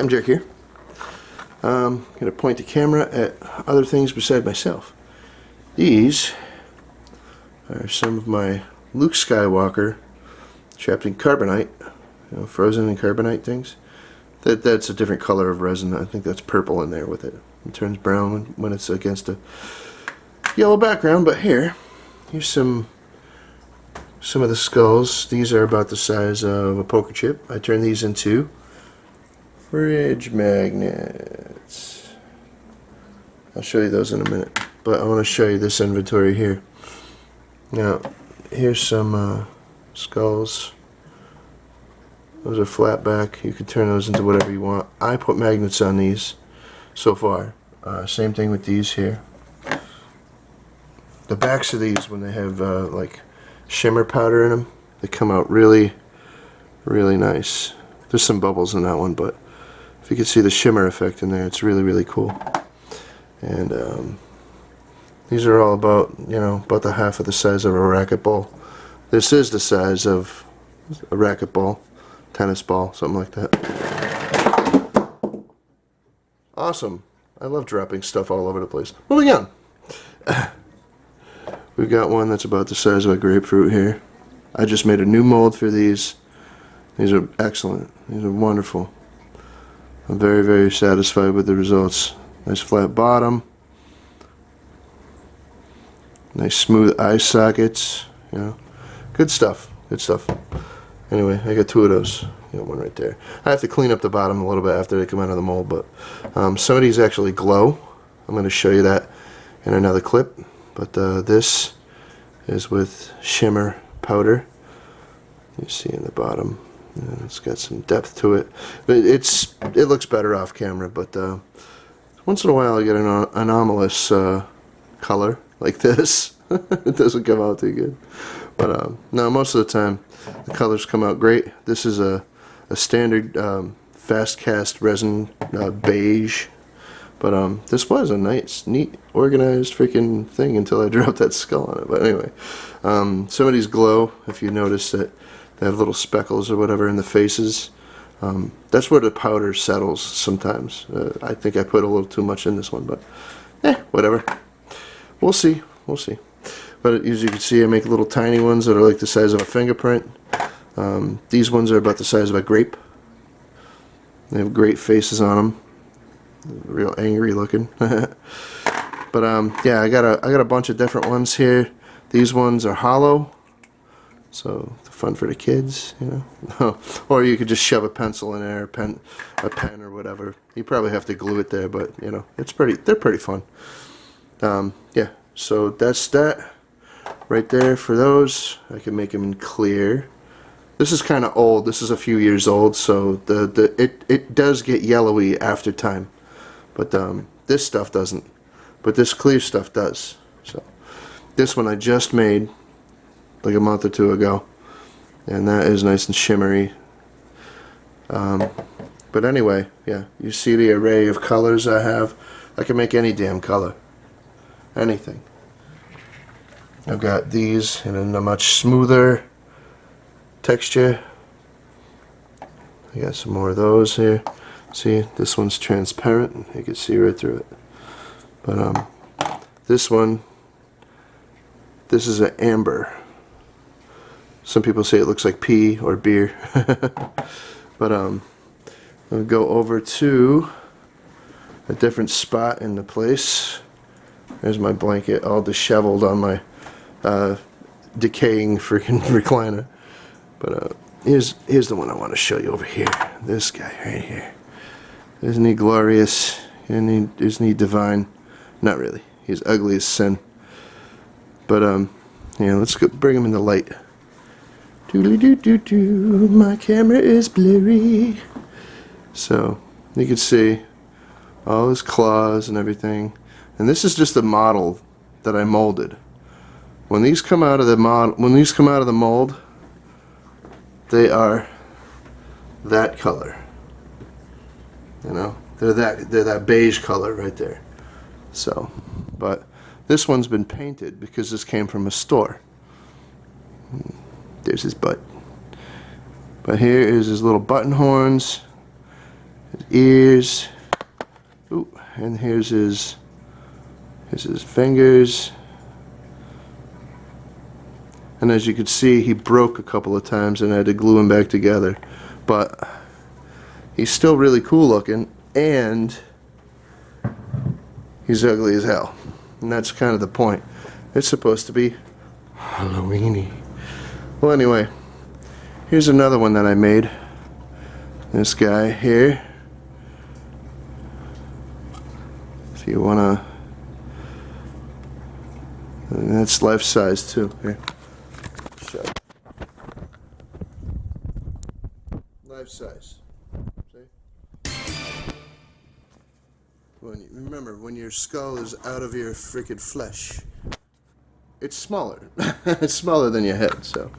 Captain Jerk here. I'm going to point the camera at other things beside myself. These are some of my Luke Skywalker trapped in carbonite, frozen in carbonite things. That's a different color of resin. I think that's purple in there with it. It turns brown when it's against a yellow background. But here's some of the skulls. These are about the size of a poker chip. I turn these into fridge magnets. I'll show you those in a minute, but I want to show you this inventory here. Now, here's some skulls. Those are flat back. You can turn those into whatever you want. I put magnets on these so far. Same thing with these here. The backs of these, when they have like shimmer powder in them, they come out really, really nice. There's some bubbles in that one, but if you can see the shimmer effect in there, it's really, really cool. And these are all about, about the half of the size of a racquetball. This is the size of a racquetball, tennis ball, something like that. Awesome. I love dropping stuff all over the place. Moving on. We've got one that's about the size of a grapefruit here. I just made a new mold for these. These are excellent. These are wonderful. I'm very, very satisfied with the results. Nice flat bottom. Nice smooth eye sockets. Good stuff. Good stuff. Anyway, I got two of those. One right there. I have to clean up the bottom a little bit after they come out of the mold, but some of these actually glow. I'm going to show you that in another clip. But this is with shimmer powder. You see in the bottom. It's got some depth to it. It looks better off camera, but once in a while I get an anomalous color like this. It doesn't come out too good. But no, most of the time the colors come out great. This is a standard fast cast resin beige. But this was a nice, neat, organized freaking thing until I dropped that skull on it. But anyway, some of these glow. If you notice that they have little speckles or whatever in the faces, that's where the powder settles sometimes. I think I put a little too much in this one, but whatever. We'll see. We'll see. But as you can see, I make little tiny ones that are like the size of a fingerprint. These ones are about the size of a grape. They have great faces on them. Real angry looking. But yeah, I got a bunch of different ones here. These ones are hollow, so fun for the kids, Or you could just shove a pencil in there, a pen or whatever. You probably have to glue it there, but they're pretty fun. Yeah, so that's that right there for those. I can make them in clear. This is kind of old. This is a few years old, so it does get yellowy after time. But this stuff doesn't. But this clear stuff does. So this one I just made like a month or two ago, and that is nice and shimmery. But anyway, yeah, you see the array of colors I have. I can make any damn color, anything. I've got these in a much smoother texture. I got some more of those here. See, this one's transparent. You can see right through it. But this one, this is an amber. Some people say it looks like pee or beer. But I'll go over to a different spot in the place. There's my blanket all disheveled on my decaying freaking recliner. But here's the one I want to show you over here. This guy right here. Isn't he glorious? Isn't he divine? Not really. He's ugly as sin. But let's go bring him in the light. Doodly doo doo doo. My camera is blurry. So you can see all his claws and everything. And this is just a model that I molded. When these come out of the mold, they are that color. They're that beige color right there. So, but this one's been painted because this came from a store. There's his butt. But here is his little button horns, his ears. Ooh, and here's his fingers. And as you can see, he broke a couple of times and I had to glue him back together. But he's still really cool looking, and he's ugly as hell. And that's kind of the point. It's supposed to be Halloweeny. Well, anyway, here's another one that I made. This guy here. If you wanna, and that's life size too. Here, show. Life size. See? Remember, when your skull is out of your freaking flesh, it's smaller. It's smaller than your head. So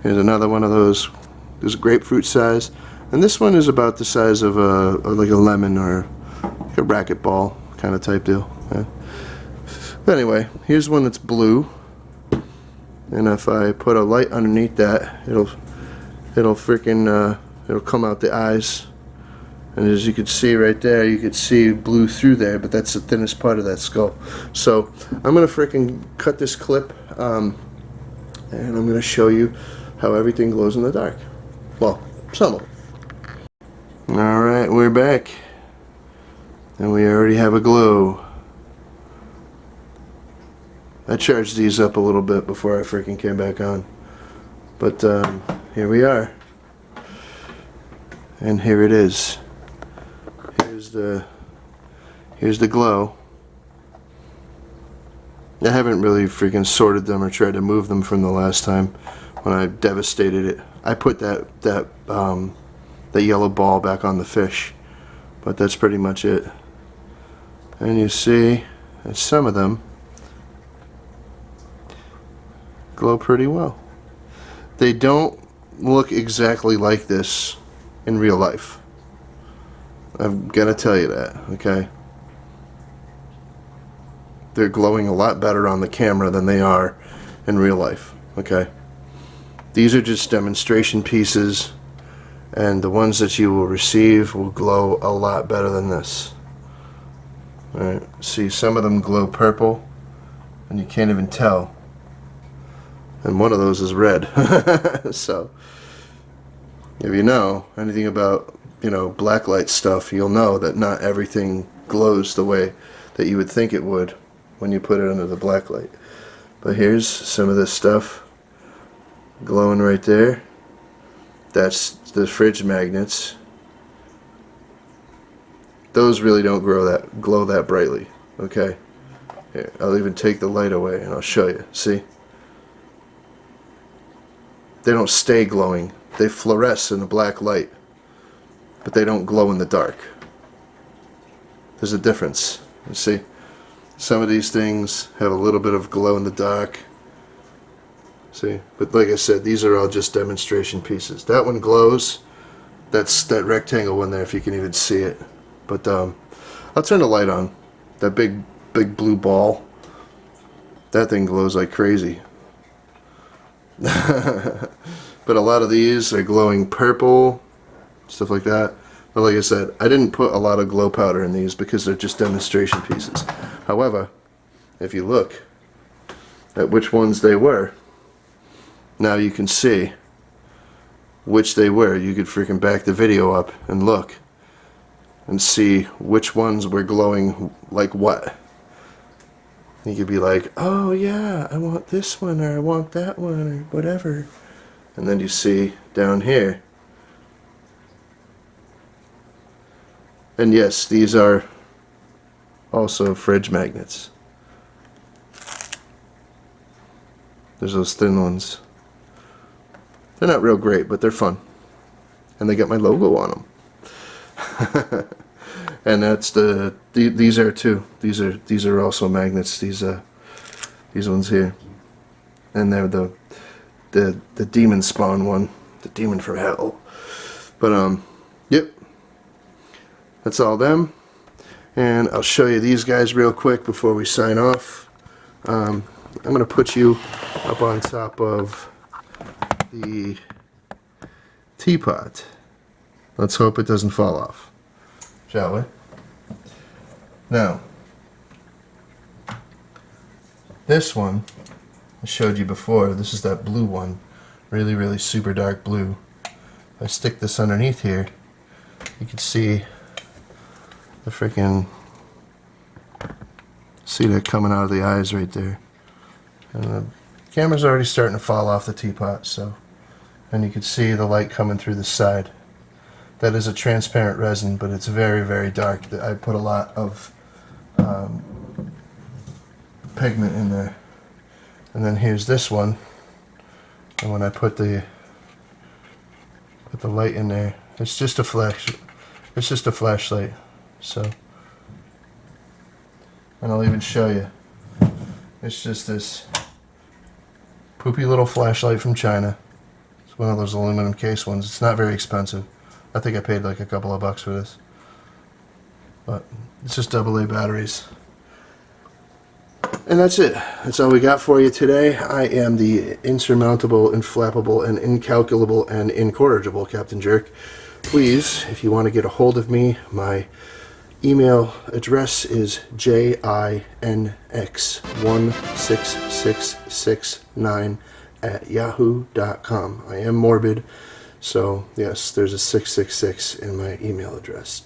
here's another one of those. There's a grapefruit size, and this one is about the size of like a lemon or like a racquetball kind of type deal. Yeah. But anyway, here's one that's blue, and if I put a light underneath that, it'll freaking it'll come out the eyes. And as you can see right there, you could see blue through there, but that's the thinnest part of that skull. So I'm gonna freaking cut this clip, and I'm gonna show you how everything glows in the dark. Well, some of it. All right, we're back, and we already have a glow. I charged these up a little bit before I freaking came back on, but here we are, and here it is. Here's the glow. I haven't really freaking sorted them or tried to move them from the last time when I devastated it. I put that yellow ball back on the fish, but that's pretty much it. And you see that some of them glow pretty well. They don't look exactly like this in real life. I've got to tell you that, okay? They're glowing a lot better on the camera than they are in real life, okay? These are just demonstration pieces, and the ones that you will receive will glow a lot better than this. Alright, see, some of them glow purple, and you can't even tell. And one of those is red. So, if you know anything about blacklight stuff, you'll know that not everything glows the way that you would think it would when you put it under the blacklight. But here's some of this stuff glowing right there. That's the fridge magnets. Those really don't glow that brightly. Okay, here, I'll even take the light away and I'll show you. See, they don't stay glowing. They fluoresce in the black light, but they don't glow in the dark. There's a difference. You see, some of these things have a little bit of glow in the dark. See, but like I said, these are all just demonstration pieces. That one glows. That's that rectangle one there, if you can even see it. But I'll turn the light on. That big blue ball, that thing glows like crazy. But a lot of these are glowing purple, stuff like that. But like I said, I didn't put a lot of glow powder in these because they're just demonstration pieces. However, if you look at which ones they were, now you can see which they were. You could freaking back the video up and look and see which ones were glowing like what. You could be like, oh yeah, I want this one, or I want that one, or whatever. And then you see down here. And yes, these are also fridge magnets. There's those thin ones. They're not real great, but they're fun. And they got my logo on them. And that's these are too. These are also magnets. These ones here. And they're the demon spawn one, the demon from hell. But yep. That's all them. And I'll show you these guys real quick before we sign off. I'm going to put you up on top of the teapot. Let's hope it doesn't fall off. shall we? Now, this one I showed you before. This is that blue one. Really, really super dark blue. If I stick this underneath here, you can see the freaking, see that coming out of the eyes right there. And the camera's already starting to fall off the teapot, so, and you can see the light coming through the side. That is a transparent resin, but it's very, very dark. I put a lot of pigment in there. And then here's this one, and when I put the light in there, it's just a flashlight. So, and I'll even show you. It's just this poopy little flashlight from China. It's one of those aluminum case ones. It's not very expensive. I think I paid like a couple of bucks for this. But it's just AA batteries. And that's it. That's all we got for you today. I am the insurmountable, inflappable, and incalculable, and incorrigible Captain Jerk. Please, if you want to get a hold of me, my email address is jinx16669@yahoo.com. I am morbid, so yes, there's a 666 in my email address.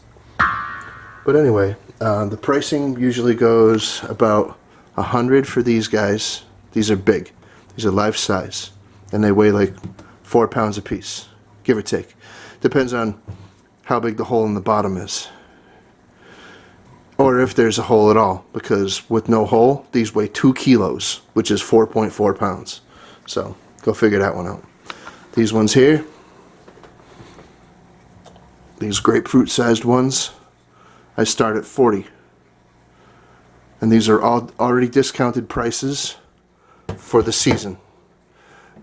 But anyway, the pricing usually goes about $100 for these guys. These are big. These are life size, and they weigh like 4 pounds a piece, give or take. Depends on how big the hole in the bottom is, or if there's a hole at all, because with no hole, these weigh 2 kilos, which is 4.4 pounds. So go figure that one out. These ones here, these grapefruit sized ones, I start at 40. And these are all already discounted prices for the season.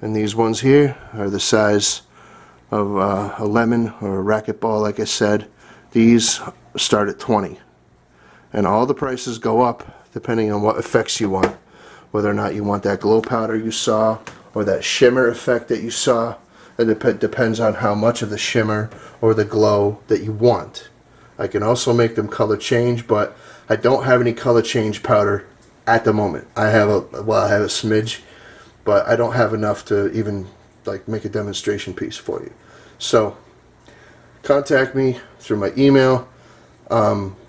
And these ones here are the size of a lemon or a racquetball, like I said. These start at 20. And all the prices go up depending on what effects you want. Whether or not you want that glow powder you saw, or that shimmer effect that you saw. It depends on how much of the shimmer or the glow that you want. I can also make them color change, but I don't have any color change powder at the moment. I have a smidge, but I don't have enough to even like make a demonstration piece for you. So contact me through my email.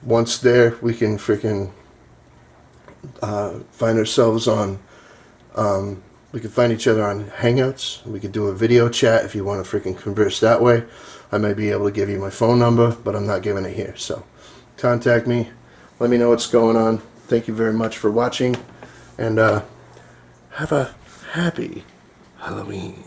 Once there, we can freaking find ourselves on, we can find each other on Hangouts. We could do a video chat if you want to freaking converse that way. I may be able to give you my phone number, but I'm not giving it here. So contact me. Let me know what's going on. Thank you very much for watching, and have a happy Halloween.